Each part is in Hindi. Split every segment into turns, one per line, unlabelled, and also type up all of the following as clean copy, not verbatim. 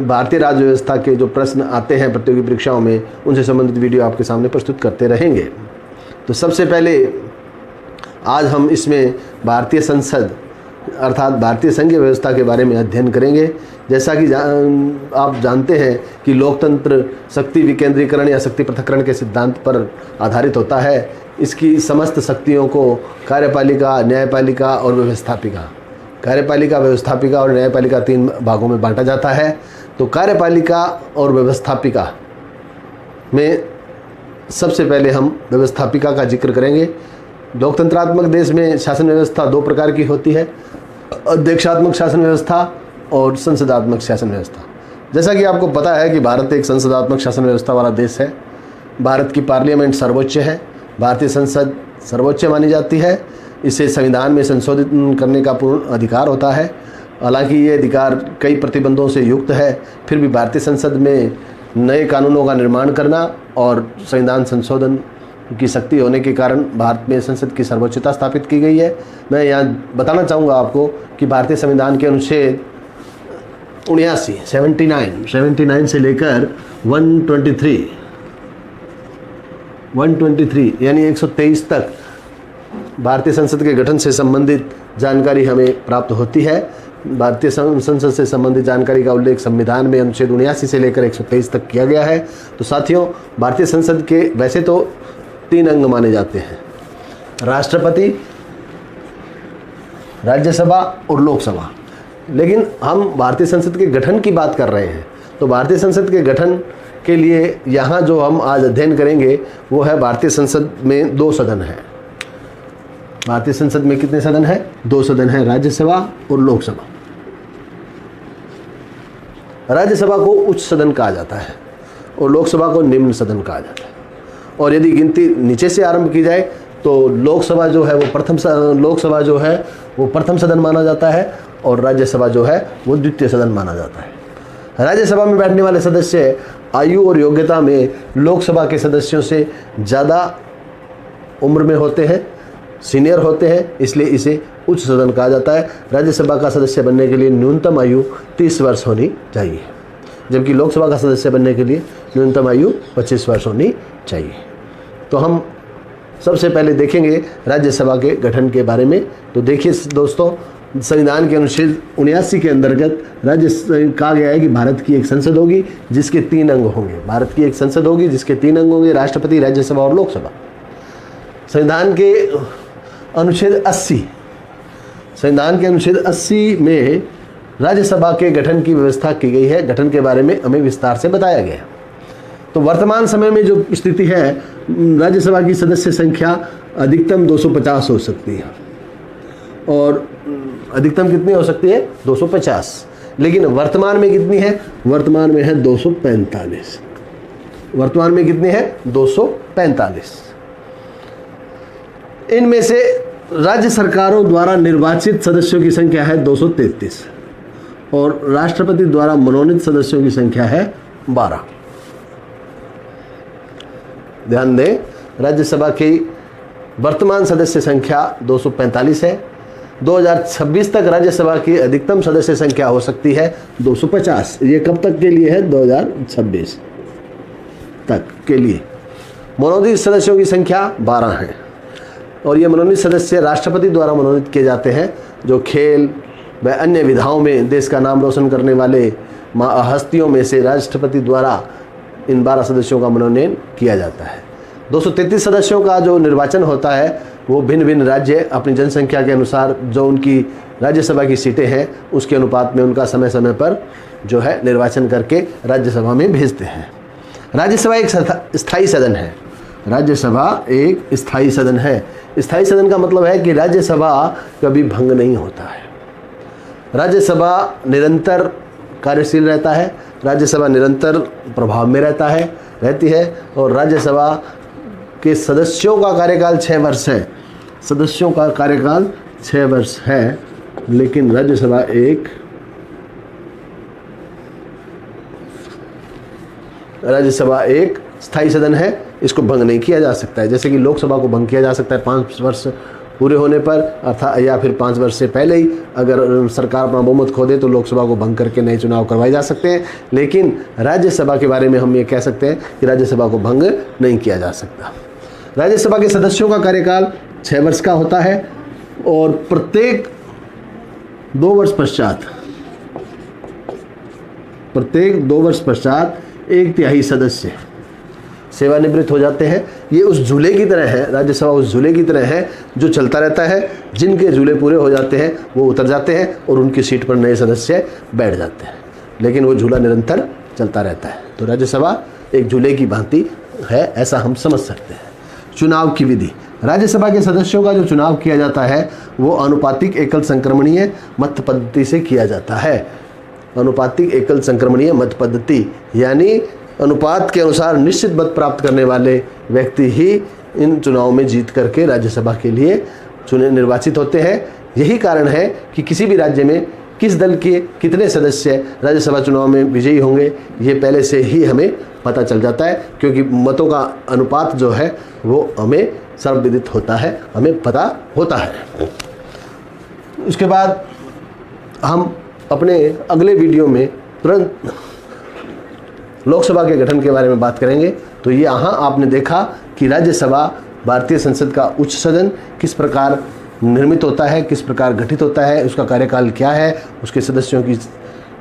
भारतीय राज्य व्यवस्था के जो प्रश्न आते हैं प्रतियोगी परीक्षाओं में, उनसे संबंधित वीडियो आपके सामने प्रस्तुत करते रहेंगे। तो सबसे पहले आज हम इसमें भारतीय संसद अर्थात भारतीय संघीय व्यवस्था के बारे में अध्ययन करेंगे। जैसा कि आप जानते हैं कि लोकतंत्र शक्ति विकेंद्रीकरण या शक्ति पृथक्करण के सिद्धांत पर आधारित होता है। इसकी समस्त शक्तियों को कार्यपालिका, न्यायपालिका और व्यवस्थापिका और न्यायपालिका 3 भागों में बांटा जाता है। तो कार्यपालिका और व्यवस्थापिका में सबसे पहले हम व्यवस्थापिका का जिक्र करेंगे। लोकतंत्रात्मक देश में शासन व्यवस्था 2 प्रकार की होती है, अध्यक्षात्मक शासन व्यवस्था और संसदात्मक शासन व्यवस्था। जैसा कि आपको पता है कि भारत एक संसदात्मक शासन व्यवस्था वाला देश है। भारत की पार्लियामेंट सर्वोच्च है, भारतीय संसद सर्वोच्च मानी जाती है। इसे संविधान में संशोधित करने का पूर्ण अधिकार होता है। हालांकि ये अधिकार कई प्रतिबंधों से युक्त है, फिर भी भारतीय संसद में नए कानूनों का निर्माण करना और संविधान संशोधन की शक्ति होने के कारण भारत में संसद की सर्वोच्चता स्थापित की गई है। मैं यहाँ बताना चाहूँगा आपको कि भारतीय संविधान के अनुच्छेद 79 से लेकर 123 यानी 123 तक भारतीय संसद के गठन से संबंधित जानकारी हमें प्राप्त होती है। भारतीय संसद से संबंधित जानकारी का उल्लेख संविधान में अनुच्छेद 79 से लेकर 123 तक किया गया है। तो साथियों, भारतीय संसद के वैसे तो 3 अंग माने जाते हैं, राष्ट्रपति, राज्यसभा और लोकसभा। लेकिन हम भारतीय संसद के गठन की बात कर रहे हैं। तो भारतीय संसद के गठन के लिए यहाँ जो हम आज अध्ययन करेंगे वो है भारतीय संसद में 2 सदन है। भारतीय संसद में कितने सदन हैं? 2 सदन हैं, राज्यसभा और लोकसभा। राज्यसभा को उच्च सदन कहा जाता है और लोकसभा को निम्न सदन कहा जाता है। और यदि गिनती नीचे से आरंभ की जाए तो लोकसभा जो है वो प्रथम सदन माना जाता है और राज्यसभा जो है वो द्वितीय सदन माना जाता है। राज्यसभा में बैठने वाले सदस्य आयु और योग्यता में लोकसभा के सदस्यों से ज़्यादा उम्र में होते हैं, सीनियर होते हैं, इसलिए इसे उच्च सदन कहा जाता है। राज्यसभा का सदस्य बनने के लिए न्यूनतम आयु 30 वर्ष होनी चाहिए, जबकि लोकसभा का सदस्य बनने के लिए न्यूनतम आयु 25 वर्ष होनी चाहिए। तो हम सबसे पहले देखेंगे राज्यसभा के गठन के बारे में। तो देखिए दोस्तों, संविधान के अनुच्छेद 79 के अंतर्गत कहा गया है कि भारत की एक संसद होगी जिसके 3 अंग होंगे। राष्ट्रपति, राज्यसभा और लोकसभा। संविधान के अनुच्छेद 80 में राज्यसभा के गठन की व्यवस्था की गई है। गठन के बारे में हमें विस्तार से बताया गया है। तो वर्तमान समय में जो स्थिति है, राज्यसभा की सदस्य संख्या अधिकतम 250 हो सकती है। और अधिकतम कितनी हो सकती है? 250। लेकिन वर्तमान में कितनी है? वर्तमान में है 245। वर्तमान में कितनी है? 245। इनमें से राज्य सरकारों द्वारा निर्वाचित सदस्यों की संख्या है 233 और राष्ट्रपति द्वारा मनोनीत सदस्यों की संख्या है 12। ध्यान दें, राज्यसभा की वर्तमान सदस्य संख्या 245 है। 2026 तक राज्यसभा की अधिकतम सदस्य संख्या हो सकती है 250। ये कब तक के लिए है? 2026 तक के लिए। मनोनीत सदस्यों की संख्या 12 है और ये मनोनीत सदस्य राष्ट्रपति द्वारा मनोनीत किए जाते हैं, जो खेल व अन्य विधाओं में देश का नाम रोशन करने वाले हस्तियों में से राष्ट्रपति द्वारा इन 12 सदस्यों का मनोनयन किया जाता है। 233 सदस्यों का जो निर्वाचन होता है वो भिन्न भिन्न राज्य अपनी जनसंख्या के अनुसार जो उनकी राज्यसभा की सीटें हैं उसके अनुपात में उनका समय समय पर जो है निर्वाचन करके राज्यसभा में भेजते हैं। राज्यसभा एक स्थायी सदन है। राज्यसभा एक स्थायी सदन है। स्थायी सदन का मतलब है कि राज्यसभा कभी भंग नहीं होता है। राज्यसभा निरंतर कार्यशील रहता है, राज्यसभा निरंतर प्रभाव में रहती है और राज्यसभा के सदस्यों का कार्यकाल 6 वर्ष है। सदस्यों का कार्यकाल 6 वर्ष है, लेकिन राज्यसभा एक स्थायी सदन है। इसको भंग नहीं किया जा सकता है। जैसे कि लोकसभा को भंग किया जा सकता है 5 वर्ष पूरे होने पर अर्थात या फिर 5 वर्ष से पहले ही अगर सरकार अपना बहुमत खो दे तो लोकसभा को भंग करके नए चुनाव करवाए जा सकते हैं। लेकिन राज्यसभा के बारे में हम ये कह सकते हैं कि राज्यसभा को भंग नहीं किया जा सकता। राज्यसभा के सदस्यों का कार्यकाल 6 वर्ष का होता है और प्रत्येक 2 वर्ष पश्चात 1/3 सदस्य सेवानिवृत्त हो जाते हैं। ये उस झूले की तरह है, राज्यसभा उस झूले की तरह है जो चलता रहता है। जिनके झूले पूरे हो जाते हैं वो उतर जाते हैं और उनकी सीट पर नए सदस्य बैठ जाते हैं, लेकिन वो झूला निरंतर चलता रहता है। तो राज्यसभा एक झूले की भांति है, ऐसा हम समझ सकते हैं। चुनाव की विधि, राज्यसभा के सदस्यों का जो चुनाव किया जाता है वो अनुपातिक एकल संक्रमणीय मत पद्धति से किया जाता है। अनुपातिक एकल संक्रमणीय मत पद्धति यानी अनुपात के अनुसार निश्चित मत प्राप्त करने वाले व्यक्ति ही इन चुनाव में जीत करके राज्यसभा के लिए निर्वाचित होते हैं। यही कारण है कि किसी भी राज्य में किस दल के कितने सदस्य राज्यसभा चुनाव में विजयी होंगे ये पहले से ही हमें पता चल जाता है, क्योंकि मतों का अनुपात जो है वो हमें सर्वविदित होता है, हमें पता होता है। उसके बाद हम अपने अगले वीडियो में तुरंत लोकसभा के गठन के बारे में बात करेंगे। तो ये यहाँ आपने देखा कि राज्यसभा भारतीय संसद का उच्च सदन किस प्रकार निर्मित होता है, किस प्रकार गठित होता है, उसका कार्यकाल क्या है, उसके सदस्यों की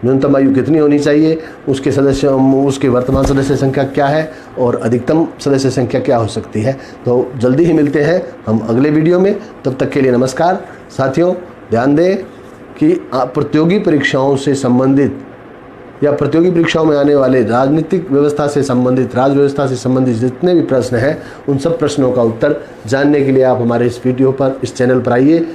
न्यूनतम आयु कितनी होनी चाहिए, उसके वर्तमान सदस्य संख्या क्या है और अधिकतम सदस्य संख्या क्या हो सकती है। तो जल्दी ही मिलते हैं हम अगले वीडियो में। तब तक के लिए नमस्कार। साथियों, ध्यान दें कि प्रतियोगी परीक्षाओं से संबंधित या प्रतियोगी परीक्षाओं में आने वाले राजनीतिक व्यवस्था से संबंधित, राज्य व्यवस्था से संबंधित जितने भी प्रश्न हैं उन सब प्रश्नों का उत्तर जानने के लिए आप हमारे इस वीडियो पर, इस चैनल पर आइए।